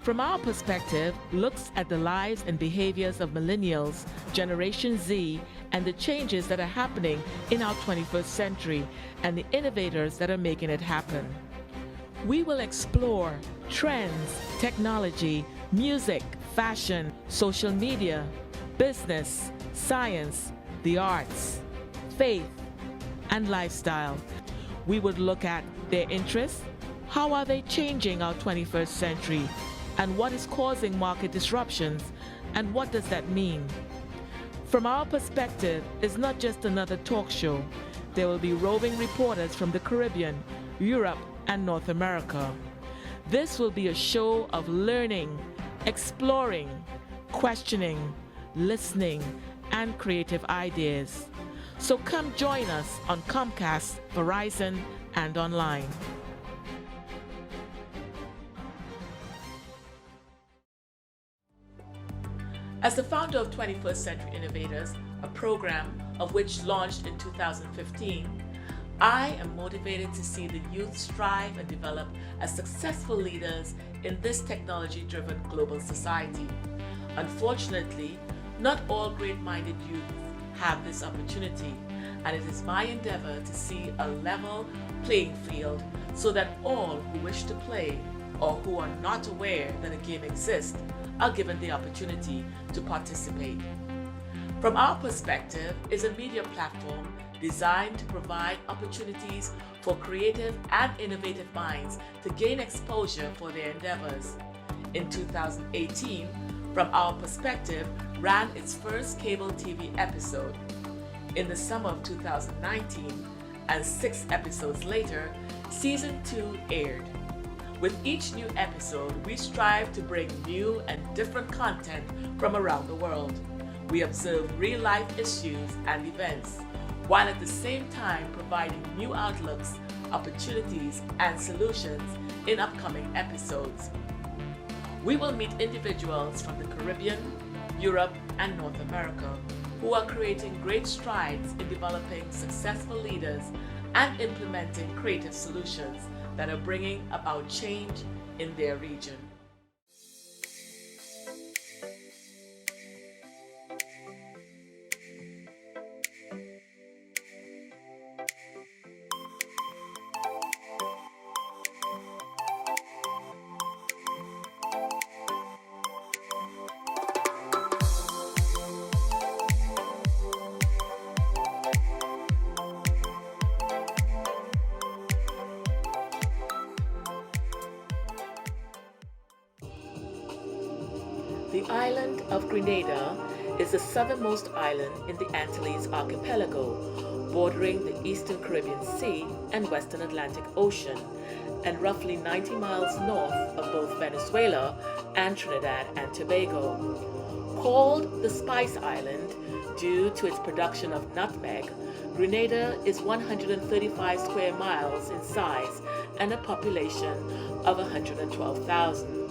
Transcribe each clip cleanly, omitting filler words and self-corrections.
From our perspective, looks at the lives and behaviors of millennials, Generation Z, and the changes that are happening in our 21st century and the innovators that are making it happen. We will explore trends, technology, music, fashion, social media, business, science, the arts, faith, and lifestyle. We would look at their interests, how are they changing our 21st century, and what is causing market disruptions, and what does that mean? From our perspective, it's not just another talk show. There will be roving reporters from the Caribbean, Europe, and North America. This will be a show of learning, exploring, questioning, listening, and creative ideas. So come join us on Comcast, Verizon, and online. As the founder of 21st Century Innovators, a program of which launched in 2015, I am motivated to see the youth strive and develop as successful leaders in this technology-driven global society. Unfortunately, not all great-minded youth have this opportunity, and it is my endeavor to see a level playing field so that all who wish to play or who are not aware that a game exists are given the opportunity to participate. From our perspective, is a media platform designed to provide opportunities for creative and innovative minds to gain exposure for their endeavors. In 2018, From Our Perspective ran its first cable TV episode. In the summer of 2019, and 6 episodes later, Season 2 aired. With each new episode, we strive to bring new and different content from around the world. We observe real-life issues and events, while at the same time providing new outlooks, opportunities, and solutions in upcoming episodes. We will meet individuals from the Caribbean, Europe, and North America who are creating great strides in developing successful leaders and implementing creative solutions that are bringing about change in their region. The island of Grenada is the southernmost island in the Antilles archipelago, bordering the Eastern Caribbean Sea and Western Atlantic Ocean, and roughly 90 miles north of both Venezuela and Trinidad and Tobago. Called the Spice Island due to its production of nutmeg, Grenada is 135 square miles in size and a population of 112,000.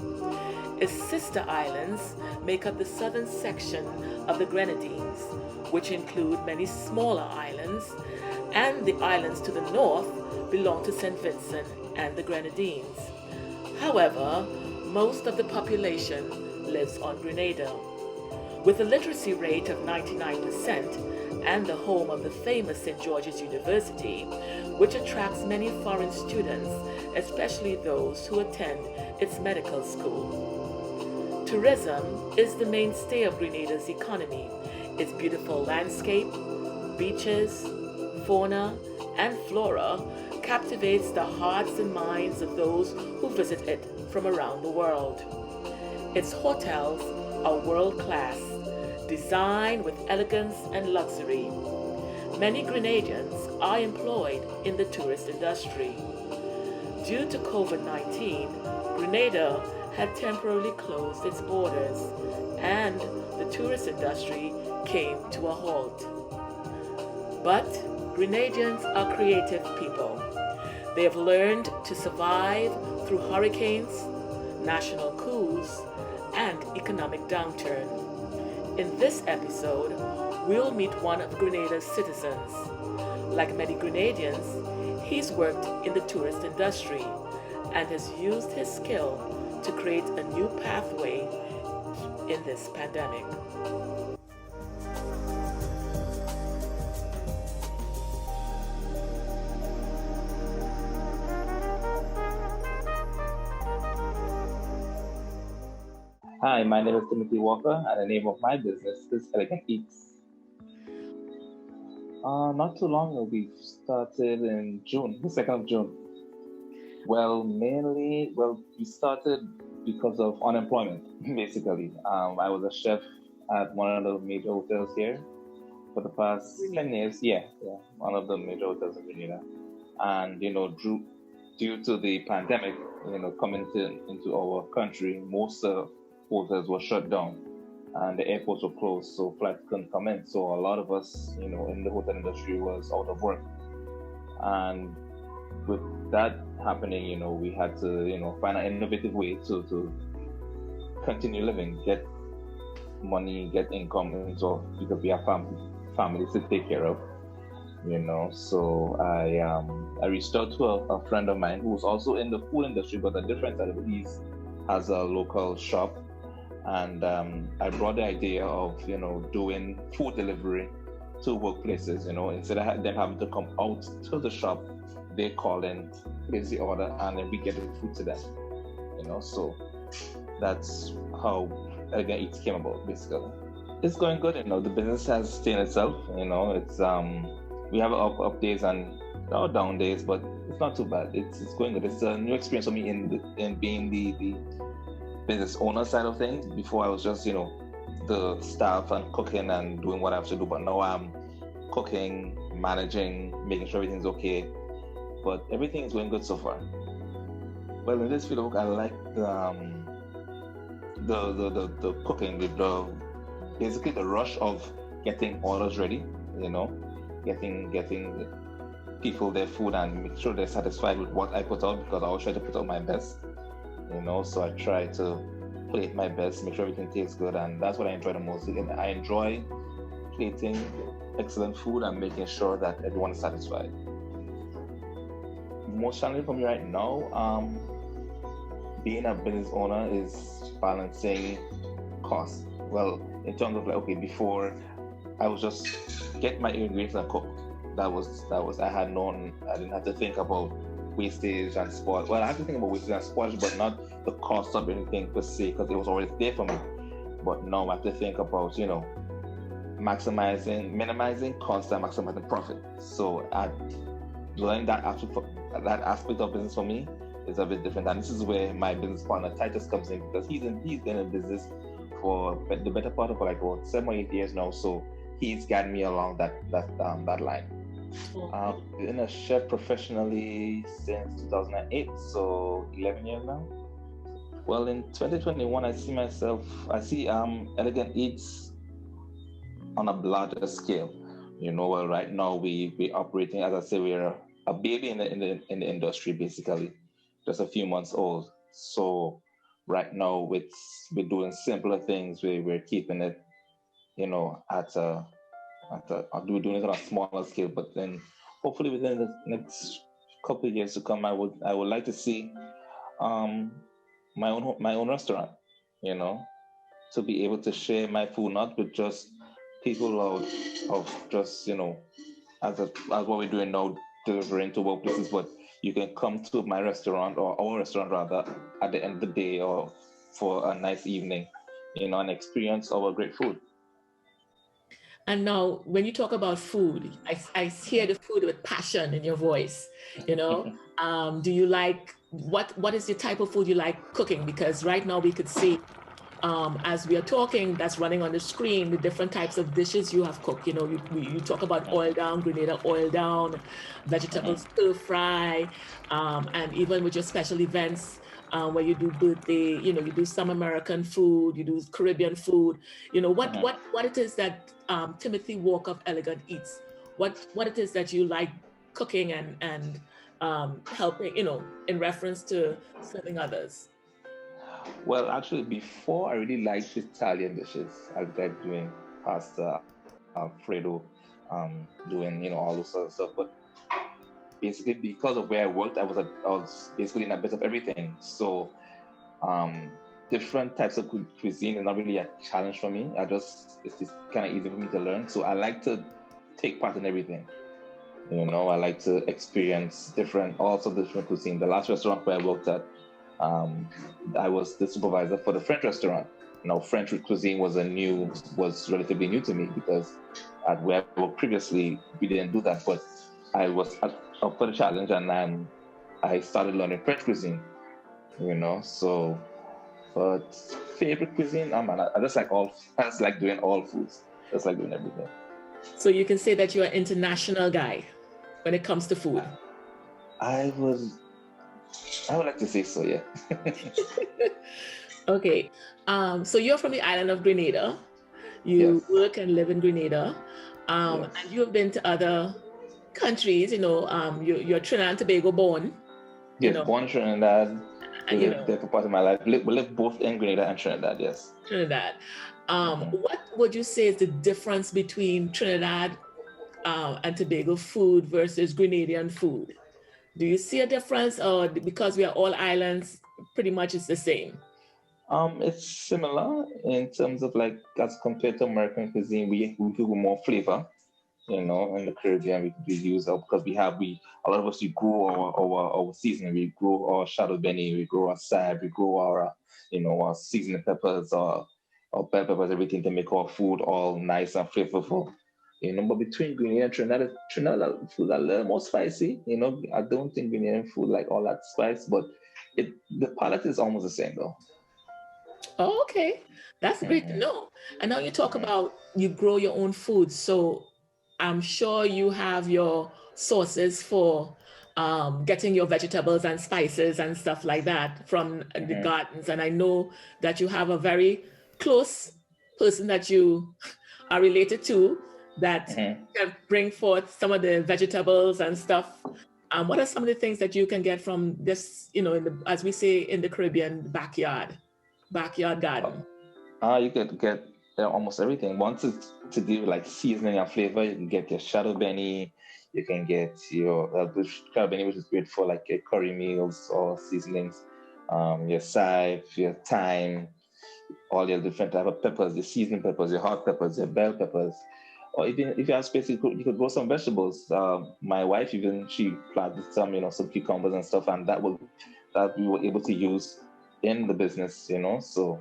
Its sister islands make up the southern section of the Grenadines, which include many smaller islands, and the islands to the north belong to St. Vincent and the Grenadines. However, most of the population lives on Grenada. With a literacy rate of 99% and the home of the famous St. George's University, which attracts many foreign students, especially those who attend its medical school. Tourism is the mainstay of Grenada's economy. Its beautiful landscape, beaches, fauna, and flora captivates the hearts and minds of those who visit it from around the world. Its hotels are world-class, designed with elegance and luxury. Many Grenadians are employed in the tourist industry. Due to COVID-19, Grenada had temporarily closed its borders, and the tourist industry came to a halt. But Grenadians are creative people. They have learned to survive through hurricanes, national coups, and economic downturn. In this episode, we'll meet one of Grenada's citizens. Like many Grenadians, he's worked in the tourist industry and has used his skill to create a new pathway in this pandemic. Hi, my name is Timothy Walker, and the name of my business is Elegant Eats. Not too long ago, we started in June, the 2nd of June. We started because of unemployment, basically. I was a chef at one of the major hotels here for the past 10 years. Yeah, one of the major hotels in Grenada. And, due to the pandemic, coming into our country, most hotels were shut down and the airports were closed, so flights couldn't come in. So a lot of us, in the hotel industry was out of work. And with that happening, we had to, find an innovative way to continue living, get money, get income, and so because we have families to take care of. So I reached out to a friend of mine who was also in the food industry, but a different side of it. He has a local shop, and I brought the idea of doing food delivery to workplaces. Instead of them having to come out to the shop, they call in, place the order, and then we get the food to them. So that's how Elegant Eats came about, basically. It's going good. The business has stayed itself. It's we have up days and down days, but it's not too bad. It's going good. It's a new experience for me in being the business owner side of things. Before I was just the staff and cooking and doing what I have to do, but now I'm cooking, managing, making sure everything's okay. But everything is going good so far. Well, in this field of work, I like the cooking, basically the rush of getting orders ready. Getting people their food and make sure they're satisfied with what I put out, because I always try to put out my best. So I try to plate my best, make sure everything tastes good, and that's what I enjoy the most. And I enjoy plating excellent food and making sure that everyone is satisfied. Most challenging for me right now, being a business owner, is balancing costs. Well, in terms of before I was just get my ingredients and cook. That was I didn't have to think about wastage and spoil. Well, I have to think about wastage and spoilage, but not the cost of anything per se, because it was already there for me. But now I have to think about minimizing cost and maximizing profit. So learning that aspect of business for me is a bit different, and this is where my business partner Titus comes in, because he's been in business for the better part of 7 or 8 years now. So he's guided me along that line. Been a chef professionally since 2008, so 11 years now. Well, in 2021, I see Elegant Eats on a larger scale. Well, right now we operating, as I say, we're a baby in the industry, basically, just a few months old. So right now we're doing simpler things. We're keeping it, we're doing it on a smaller scale, but then hopefully within the next couple of years to come, I would like to see my own restaurant, to be able to share my food, not with just people of just as what we're doing now, delivering to workplaces, but you can come to my restaurant, or our restaurant rather, at the end of the day, or for a nice evening, and experience our great food. And now, when you talk about food, I hear the food with passion in your voice. Do you like what is the type of food you like cooking? Because right now we could see, as we are talking, that's running on the screen, the different types of dishes you have cooked. You talk about oil down, Grenada oil down, vegetable stir fry, and even with your special events. Where you do birthday, you do some American food, you do Caribbean food. What it is that Timothy Walker of Elegant Eats, what it is that you like cooking and helping, in reference to serving others. Well, actually, before I really liked Italian dishes. I liked doing pasta, Alfredo, doing all those sort of stuff. But basically, because of where I worked, I was basically in a bit of everything. So Different types of cuisine is not really a challenge for me. It's just kind of easy for me to learn. So I like to take part in everything. I like to experience also different cuisine. The last restaurant where I worked at, I was the supervisor for the French restaurant. French cuisine was relatively new to me because at where I worked previously, we didn't do that. But I was up for the challenge, and I started learning French cuisine. So. But favorite cuisine, I just like doing all foods. Just like doing everything. So you can say that you're an international guy when it comes to food. I would like to say so, yeah. Okay. So you're from the island of Grenada. You Yes. work and live in Grenada. Yes. And you have been to other countries, you're Trinidad and Tobago born. Yes, born in Trinidad. Lived there for part of my life. We live both in Grenada and Trinidad, yes. Trinidad. What would you say is the difference between Trinidad and Tobago food versus Grenadian food? Do you see a difference, or because we are all islands, pretty much it's the same? It's similar in terms of as compared to American cuisine, we do more flavor. In the Caribbean, we use because a lot of us, we grow our seasoning. We grow our shadow benny, we grow our sab, we grow our seasoning peppers, or bell peppers, everything to make our food all nice and flavorful. But between Grenada and Trinidad food are a little more spicy. I don't think Grenadian food like all that spice, but the palate is almost the same though. Oh, okay, that's great to know. And now you talk about you grow your own food, so I'm sure you have your sources for getting your vegetables and spices and stuff like that from the gardens. And I know that you have a very close person that you are related to that can bring forth some of the vegetables and stuff. What are some of the things that you can get from this, as we say in the Caribbean, backyard garden? You could get almost everything. Once it's to do with seasoning and flavor, you can get your shadow benny, you can get your shadow benny, which is great for your curry meals or seasonings, your chive, your thyme, all your different type of peppers, your seasoning peppers, your hot peppers, your bell peppers. Or even if you have space, you could grow some vegetables. My wife she planted some cucumbers and stuff, and that we were able to use in the business, So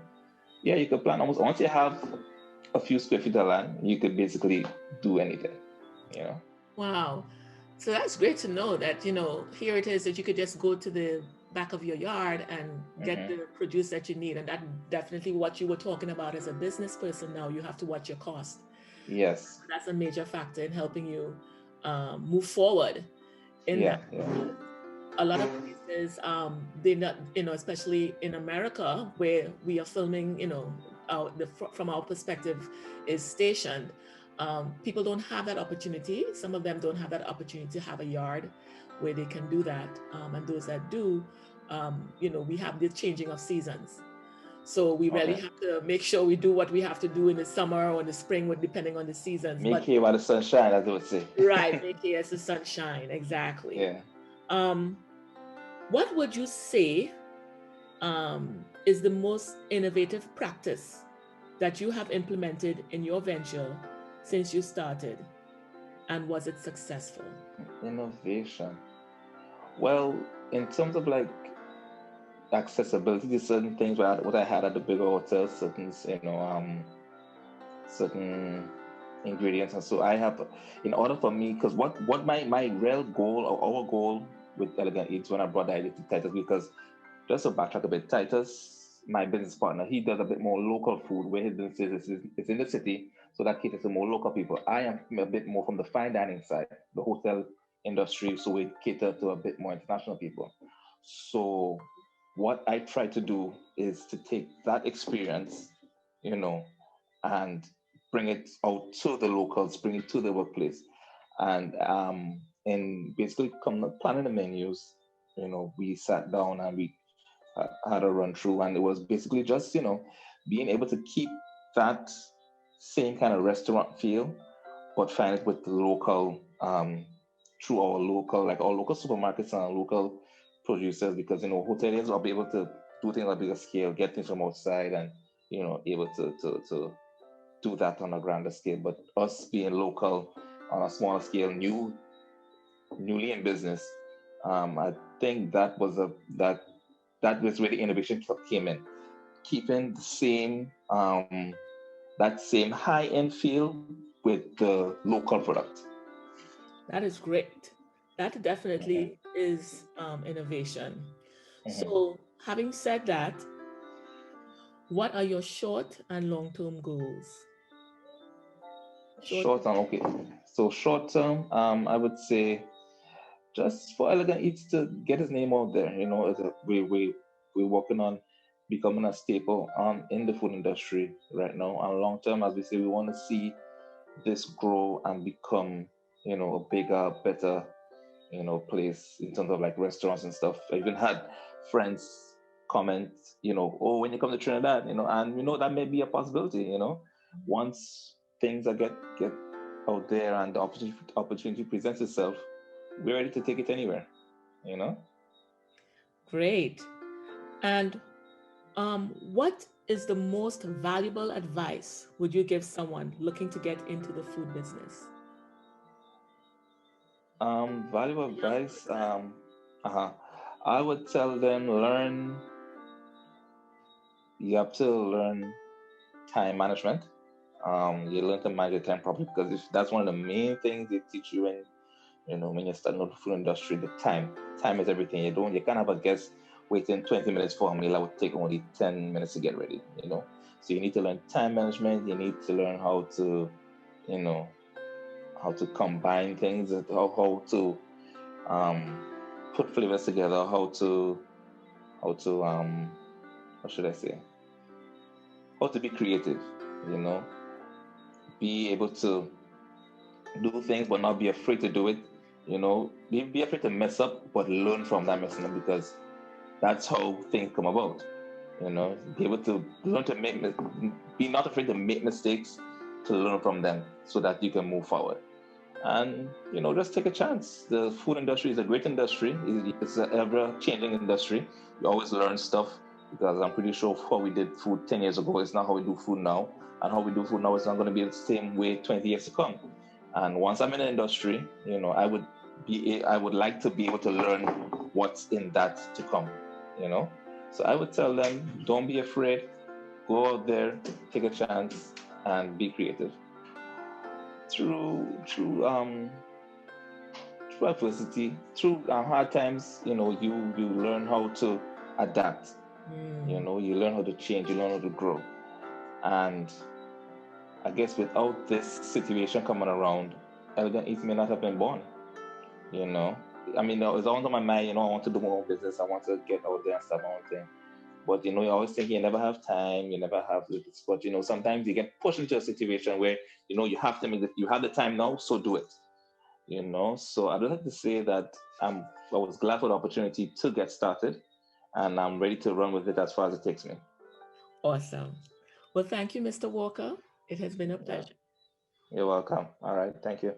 yeah, you could plant almost once you have a few square feet of land, you could basically do anything, Wow. So that's great to know that, here it is that you could just go to the back of your yard and get the produce that you need. And that definitely what you were talking about as a business person. Now you have to watch your cost. Yes. That's a major factor in helping you move forward in that. A lot of places, they not, especially in America where we are filming, from our perspective is stationed. People don't have that opportunity. Some of them don't have that opportunity to have a yard where they can do that. And those that do, we have the changing of seasons. So we really have to make sure we do what we have to do in the summer or in the spring, depending on the seasons. Make hay while the sun shine, as they would say. Right, make hay as the sun shine, exactly. Yeah. What would you say is the most innovative practice that you have implemented in your venture since you started, and was it successful? Innovation. Well, in terms of accessibility to certain things, what I had at the bigger hotels, certain ingredients, and so I have, in order for me, because what my real goal or our goal with Elegant Eats when I brought the idea to Titus, because just to backtrack a bit, Titus, my business partner, he does a bit more local food where his business is in the city, so that caters to more local people. I am a bit more from the fine dining side, the hotel industry, so we cater to a bit more international people. So what I try to do is to take that experience, and bring it out to the locals, bring it to the workplace, and basically planning the menus. We sat down and we had a run through, and it was basically just being able to keep that same kind of restaurant feel, but find it with the local through our local supermarkets and our local producers, because hoteliers will be able to do things on a bigger scale, get things from outside, and able to do that on a grander scale. But us being local on a smaller scale, newly in business, I think that was where the innovation came in, keeping the same that same high end feel with the local product. That is great. That Mhm, definitely is innovation. mhm. So, having said that, what are your short and long term goals? Short. Short term, okay. So short term, I would say just for Elegant Eats to get his name out there. We're working on becoming a staple in the food industry right now. And long term, as we say, we want to see this grow and become, a bigger, better, place in terms of like restaurants and stuff. I even had friends comment, oh, when you come to Trinidad, and that may be a possibility, once things are get out there and the opportunity presents itself, we're ready to take it anywhere, you know. Great. And what is the most valuable advice would you give someone looking to get into the food business? Valuable advice. Uh-huh. I would tell them you have to learn time management. You learn to manage your time properly, because if that's one of the main things they teach you when you're starting out the food industry. The time is everything. You can't have a guest waiting 20 minutes for a meal that would take only 10 minutes to get ready. So you need to learn time management. You need to learn you know how to combine things, how to um put flavors together, how to what should I say, how to be creative, you know be able to do things but not be afraid to do it. Be afraid to mess up, but learn from that messing up, because that's how things come about. Be able to learn to be not afraid to make mistakes, to learn from them so that you can move forward. And just take a chance. The food industry is a great industry. It's an ever changing industry. You always learn stuff, because I'm pretty sure how we did food 10 years ago is not how we do food now, and how we do food now is not going to be the same way 20 years to come. And once I'm in the industry, I would like to be able to learn what's in that to come. you know so I would tell them, don't be afraid, go out there, take a chance, and be creative. Through adversity, through hard times, you learn how to adapt. Mm, You learn how to change, you learn how to grow. And I guess without this situation coming around, Elegant Eats may not have been born. you know I mean, it was always on my mind. I want to do my own business, I want to get out there and start my own thing. But you always think you never have time, you never have this. But sometimes you get pushed into a situation where you have to make it. You have the time now, so do it. So I don't have to say that I was glad for the opportunity to get started, and I'm ready to run with it as far as it takes me. awesome. Well, thank you, Mr. Walker. It has been a Yeah, pleasure. you're welcome. All right, thank you.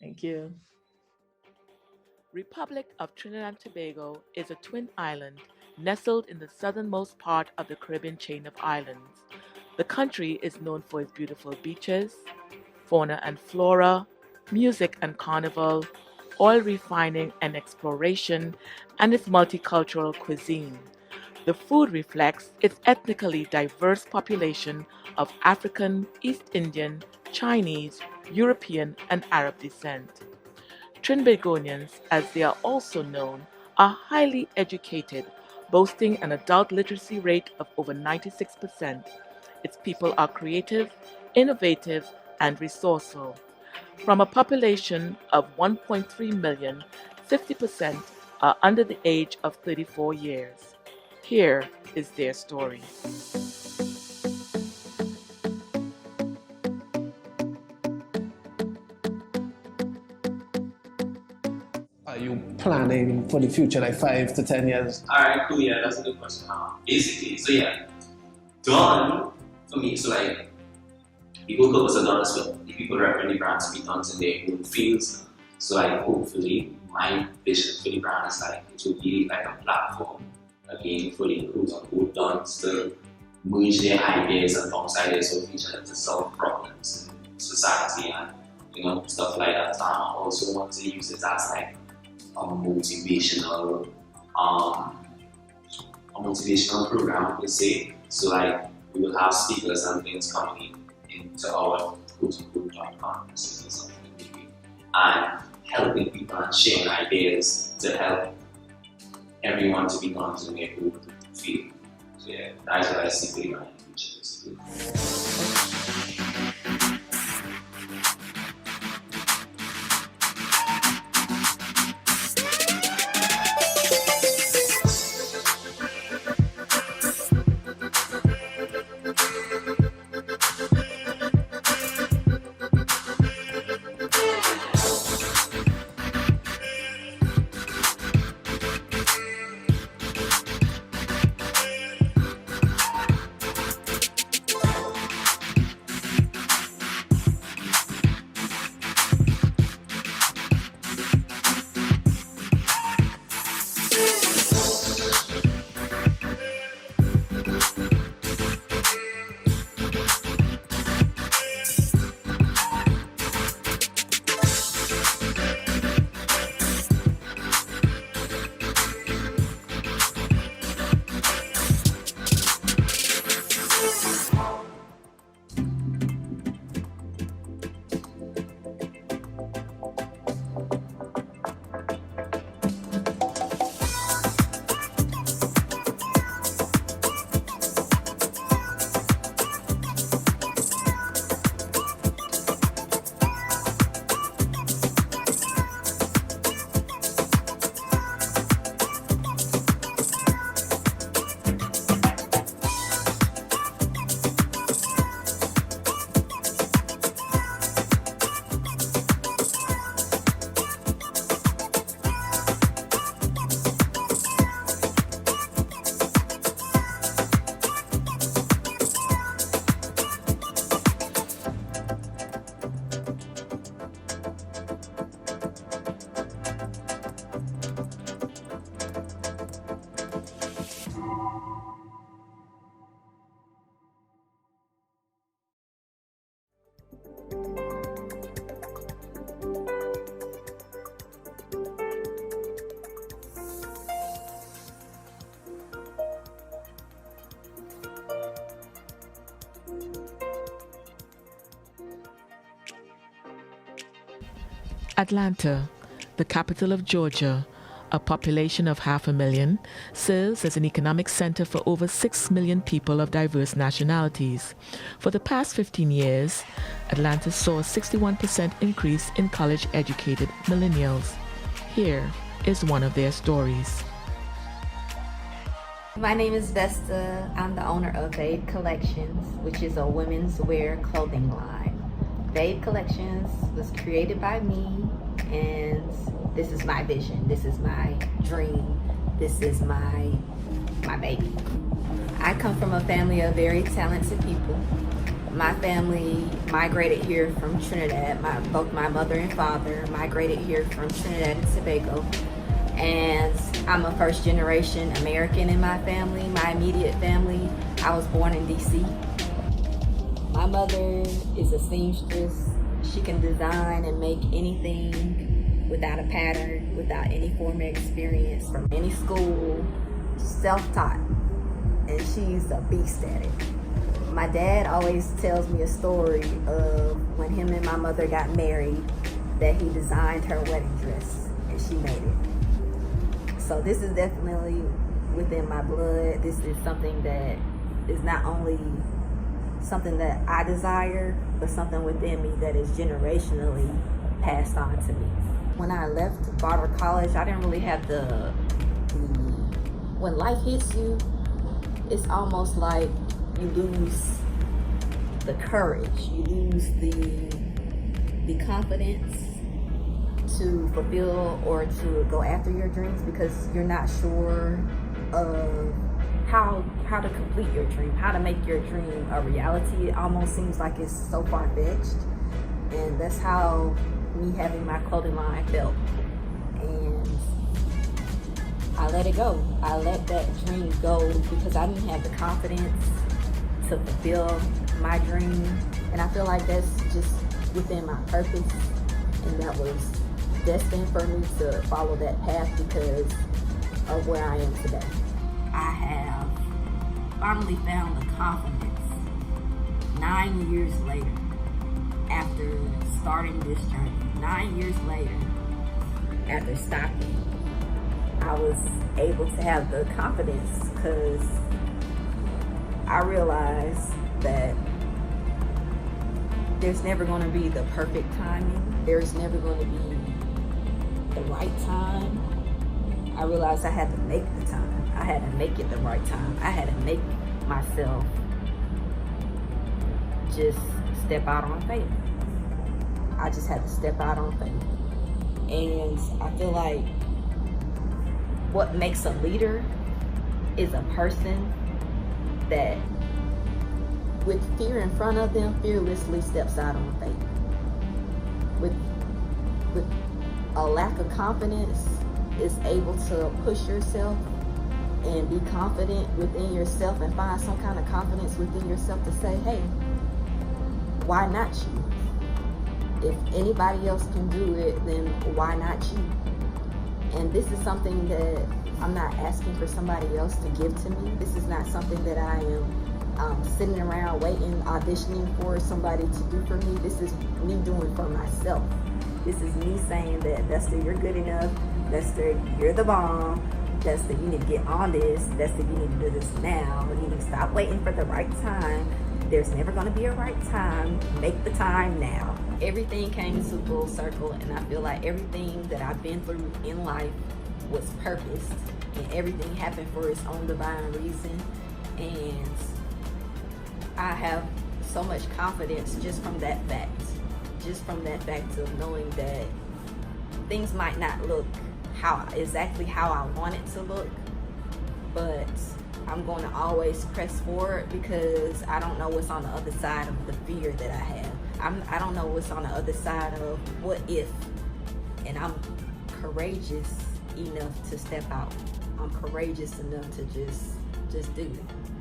Thank you. Republic of Trinidad and Tobago is a twin island nestled in the southernmost part of the Caribbean chain of islands. The country is known for its beautiful beaches, fauna and flora, music and carnival, oil refining and exploration, and its multicultural cuisine. The food reflects its ethnically diverse population of African, East Indian, Chinese, European, and Arab descent. Trinbagonians, as they are also known, are highly educated, boasting an adult literacy rate of over 96%. Its people are creative, innovative, and resourceful. From a population of 1.3 million, 50% are under the age of 34 years. Here is their story. Are you planning for the future, like 5 to 10 years? All right, cool. Yeah, that's a good question. Basically, so yeah, done for me. So like, people cook us a lot of stuff. The people repping the brands to be done in their own fields. So like, hopefully, my vision for the brand is like it will be like a platform again, for the quote-unquote dons to merge their ideas and bounce ideas off each other to solve problems in society and stuff like that. I also want to use it as like a motivational program per se. So like we will have speakers and things coming into our quote-unquote conferences or something, and helping people and sharing ideas to help everyone to become to their own field. So yeah, that's what I see for my future. Atlanta, the capital of Georgia, a population of 500,000, serves as an economic center for over 6 million people of diverse nationalities. For the past 15 years, Atlanta saw a 61% increase in college-educated millennials. Here is one of their stories. My name is Vesta. I'm the owner of Babe Collections, which is a women's wear clothing line. Babe Collections was created by me, and this is my vision. This is my dream. This is my baby. I come from a family of very talented people. My family migrated here from Trinidad. Both my mother and father migrated here from Trinidad and Tobago. And I'm a first generation American in my family, my immediate family. I was born in DC. My mother is a seamstress. She can design and make anything without a pattern, without any form of experience from any school, self-taught, and she's a beast at it. My dad always tells me a story of when him and my mother got married, that he designed her wedding dress and she made it. So this is definitely within my blood. This is something that is not only something that I desire, but something within me that is generationally passed on to me. When I left Barber College, I didn't really have when life hits you, it's almost like you lose the courage, you lose the confidence to fulfill or to go after your dreams, because you're not sure of how to complete your dream, how to make your dream a reality. It almost seems like it's so far-fetched, and that's how me having my clothing line felt. And I let it go. I let that dream go because I didn't have the confidence to fulfill my dream. And I feel like that's just within my purpose, and that was destined for me to follow that path because of where I am today. I have finally found the confidence 9 years later after starting this journey. 9 years later after stopping, I was able to have the confidence because I realized that there's never going to be the perfect timing. There's never going to be the right time. I realized I had to make the time. I had to make it the right time. I had to make myself just step out on faith. I just had to step out on faith. And I feel like what makes a leader is a person that, with fear in front of them, fearlessly steps out on faith. With a lack of confidence, is able to push yourself and be confident within yourself and find some kind of confidence within yourself to say, hey, why not you? If anybody else can do it, then why not you? And this is something that I'm not asking for somebody else to give to me. This is not something that I am sitting around waiting, auditioning for somebody to do for me. This is me doing for myself. This is me saying that, Vesta, you're good enough. Vesta, you're the bomb. Vesta, you need to get on this. Vesta, you need to do this now. You need to stop waiting for the right time. There's never going to be a right time. Make the time now. Everything came to full circle, and I feel like everything that I've been through in life was purposed, and everything happened for its own divine reason. And I have so much confidence just from that fact. Just from that fact of knowing that things might not look exactly how I want it to look, but I'm going to always press forward because I don't know what's on the other side of the fear that I have. I don't know what's on the other side of what if, and I'm courageous enough to step out. I'm courageous enough to just do it.